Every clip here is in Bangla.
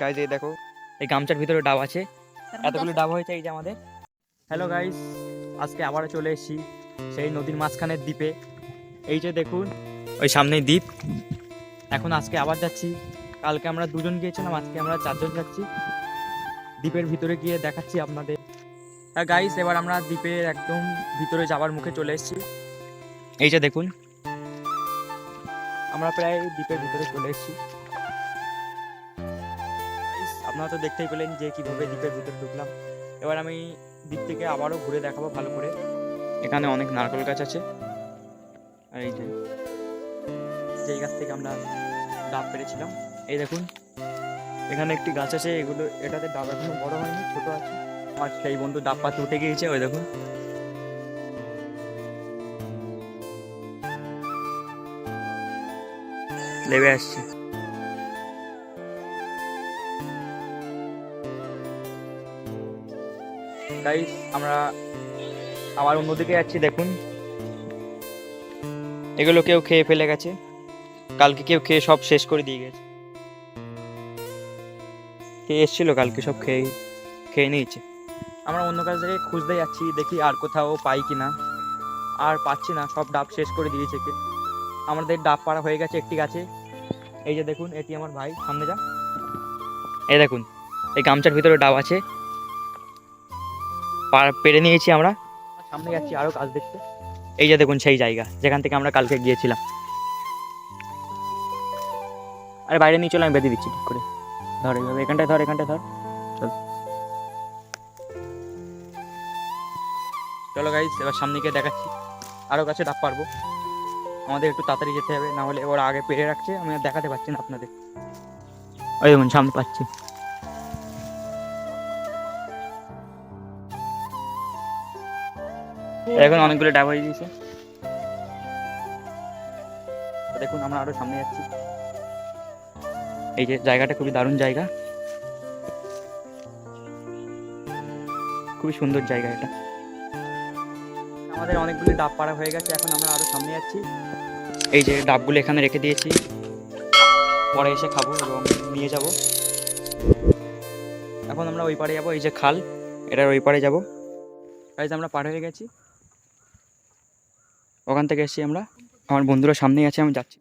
গাইজ এই দেখো এই গামছার ভিতরে ডাব আছে, এতগুলো ডাব হয়েছে এই যে আমাদের। হ্যালো গাইজ, আজকে আবারও চলে এসেছি সেই নদীর মাঝখানের দ্বীপে। এই যে দেখুন ওই সামনেই দ্বীপ। এখন আজকে আবার যাচ্ছি, কালকে আমরা দুজন গিয়েছিলাম, আজকে আমরা চারজন যাচ্ছি। দ্বীপের ভিতরে গিয়ে দেখাচ্ছি আপনাদের। হ্যাঁ গাইজ, এবার আমরা দ্বীপের একদম ভিতরে যাওয়ার মুখে চলে এসেছি। এই যে দেখুন আমরা প্রায় দ্বীপের ভিতরে চলে এসেছি। আপনারা তো দেখতেই পেলেন যে কিভাবে দ্বীপের ভিতরে ঢুকলাম। এবার আমি দ্বীপ থেকে আবারও ঘুরে দেখাবো ভালো করে। এখানে অনেক নারকেল গাছ আছে, আর এই যে যেই গাছ থেকে আমরা ডাব পেরেছিলাম, এই দেখুন এখানে একটি গাছ আছে, এটাতে ডাব এখনো বড় হয়নি, ছোট আছে। আমার সেই বন্ধু ডাব পাতে উঠে গিয়েছে, ওই দেখুন। লেবে আসছে। গাইস আমরা আবার অন্যদিকে যাচ্ছি, দেখুন এগুলো কেউ খেয়ে ফেলে গেছে, কালকে কেউ খেয়ে সব শেষ করে দিয়ে গেছে। কে এসেছিল কালকে সব খেয়ে খেয়ে নিয়েছে। আমরা অন্য কাজ থেকে খুঁজতে যাচ্ছি, দেখি আর কোথাও পাই কিনা। আর পাচ্ছি না, সব ডাব শেষ করে দিয়েছে কে। আমাদের ডাব পাড়া হয়ে গেছে একটি গাছে। এই যে দেখুন এটি আমার ভাই, সামনে যা। এই দেখুন এই গামছার ভিতরে ডাব আছে, পেরে নিয়েছি আমরা। সামনে যাচ্ছি আরো কাজ দেখতে। এই যে দেখুন সেই জায়গা যেখান থেকে আমরা কালকে গিয়েছিলাম। আরে বাইরে নিয়ে চলে, আমি বেঁধে দিচ্ছি ঠিক করে। ধর এইভাবে, এখানটায় ধর, এখানটায় ধর। চল চলো গাইস, এবার সামনে গিয়ে দেখাচ্ছি আরো কাছে ডাব পারবো। আমাদের একটু তাড়াতাড়ি যেতে হবে, না হলে ওরা আগে পেরে রাখছে, আমি আর দেখাতে পারছি না আপনাদের। ওই দেখুন সামনে পাচ্ছি। এখন অনেকগুলো ডাব হয়ে গিয়েছে, দেখুন আমরা আরো সামনে যাচ্ছি। এই যে জায়গাটা খুবই দারুণ জায়গা, খুবই সুন্দর জায়গা এটা। আমাদের অনেকগুলি ডাব পাড়া হয়ে গেছে, এখন আমরা আরো সামনে যাচ্ছি। এই যে ডাবগুলো এখানে রেখে দিয়েছি, পরে এসে খাবো এবং নিয়ে যাব। এখন আমরা ওই পারে যাবো, এই যে খাল, এটার ওই পারে যাবো। গাইস আমরা পার হয়ে গেছি, ওখান থেকে এসেছি আমরা। আমার বন্ধুরা সামনেই আছে, আমি যাচ্ছি।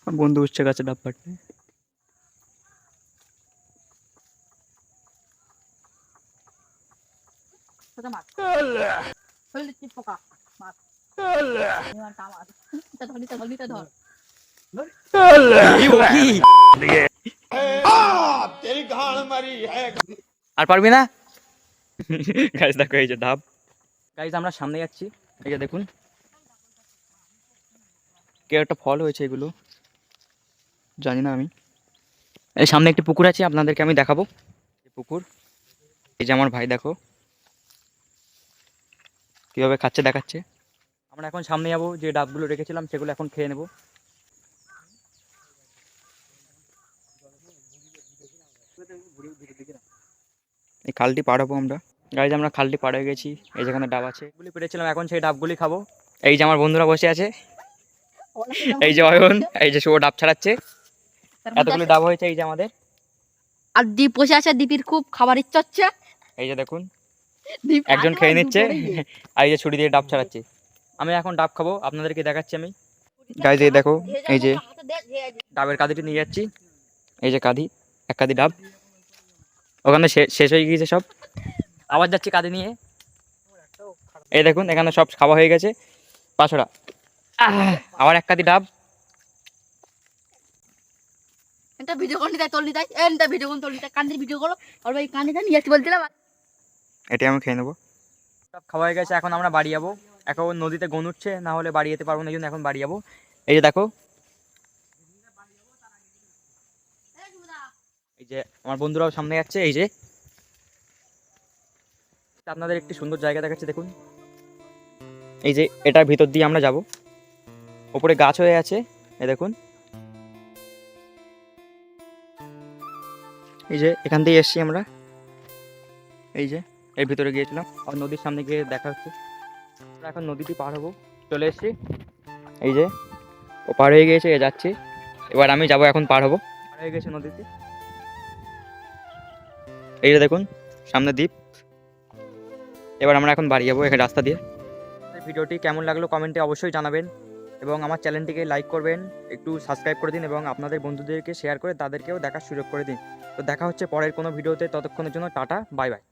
আমার বন্ধু উঠছে গাছে ডাব পাড়তে। আর পারবি না। গাইস দেখো এই যে ডাব। গাইস আমরা সামনে যাচ্ছি, এই যে দেখুন কে একটা ফল হয়েছে, এগুলো জানি না আমি। এই সামনে একটি পুকুর আছে, আপনাদেরকে আমি দেখাবো পুকুর। এই যে আমার ভাই দেখো কিভাবে খাচ্ছে, দেখাচ্ছে। আমরা এখন সামনে যাবো, যে ডাবগুলো রেখেছিলাম সেগুলো এখন খেয়ে নেব। এই খালটি পার হবো আমরা। গাইজ আমরা খালটি পার হয়ে গেছি, এই যেখানে ডাব আছে এগুলি পেরেছিলাম, এখন সেই ডাবগুলি খাবো। এই যে আমার বন্ধুরা বসে আছে, এই যে অয়ন, এই যে শুভ ডাব ছাড়াচ্ছে। এতগুলি ডাব হয়েছে এই যে আমাদের। আর দ্বীপ বসে আছে, দ্বীপের খুব খাবার ইচ্ছা হচ্ছে। এই যে দেখুন একজন খেয়ে নিচ্ছে, আর এই যে ছুরি দিয়ে ডাব ছাড়াচ্ছে। আমি এখন ডাব খাবো, আপনাদেরকে দেখাচ্ছি আমি। গাইজ এই দেখো এই যে ডাবের কাঁদিটি নিয়ে যাচ্ছি, এই যে কাঁদি, এক কাঁদি ডাব ওখানে শেষ হয়ে গিয়েছে সব। আবার যাচ্ছি কাঁদি নিয়ে। এই দেখুন এখানে সব খাওয়া হয়ে গেছে, পাঁচড়া। আবার এক কাঁদি ডাব। এটা ভিডিও কোন নিতে তোল নিতে, এটা ভিডিও কোন তোল নিতে, কান্দির ভিডিও করো। আর ভাই কান্দিটা নিয়ে আসতে বলছিলাম, এটি আমি খেয়ে নেবো। সব খাওয়া হয়ে গেছে, এখন আমরা বাড়ি যাবো। এখন নদীতে গন উঠছে, না হলে বাড়ি যেতে পারবো না, এই জন্য এখন বাড়ি যাবো। এই যে দেখো এই যে আমার বন্ধুরাও সামনে যাচ্ছে। এই যে আপনাদের একটি সুন্দর জায়গা দেখাচ্ছে, দেখুন এই যে এটার ভিতর দিয়ে আমরা যাব। উপরে গাছ হয়ে আছে, এই দেখুন এই যে এখান দিয়ে এসছি আমরা। এই যে এর ভিতরে গিয়েছিলাম, আর নদীর সামনে গিয়ে দেখা হচ্ছে। আমরা এখন নদীটি পার হবো, চলে এসছি। এই যে ও পার হয়ে গিয়েছে, এ যাচ্ছে। এবার আমি যাব, এখন পার হবো। পার হয়ে গেছে নদীতে। এই যে দেখুন সামনে দ্বীপ। এবার আমরা এখন বাড়ি যাবো এখানে রাস্তা দিয়ে। ভিডিওটি কেমন লাগলো কমেন্টে অবশ্যই জানাবেন এবং আমার চ্যানেলটিকে লাইক করবেন, একটু সাবস্ক্রাইব করে দিন এবং আপনাদের বন্ধুদেরকে শেয়ার করে তাদেরকেও দেখার সুযোগ করে দিন। তো দেখা হচ্ছে পরের কোনো ভিডিওতে, ততক্ষণের জন্য টাটা, বাই বাই।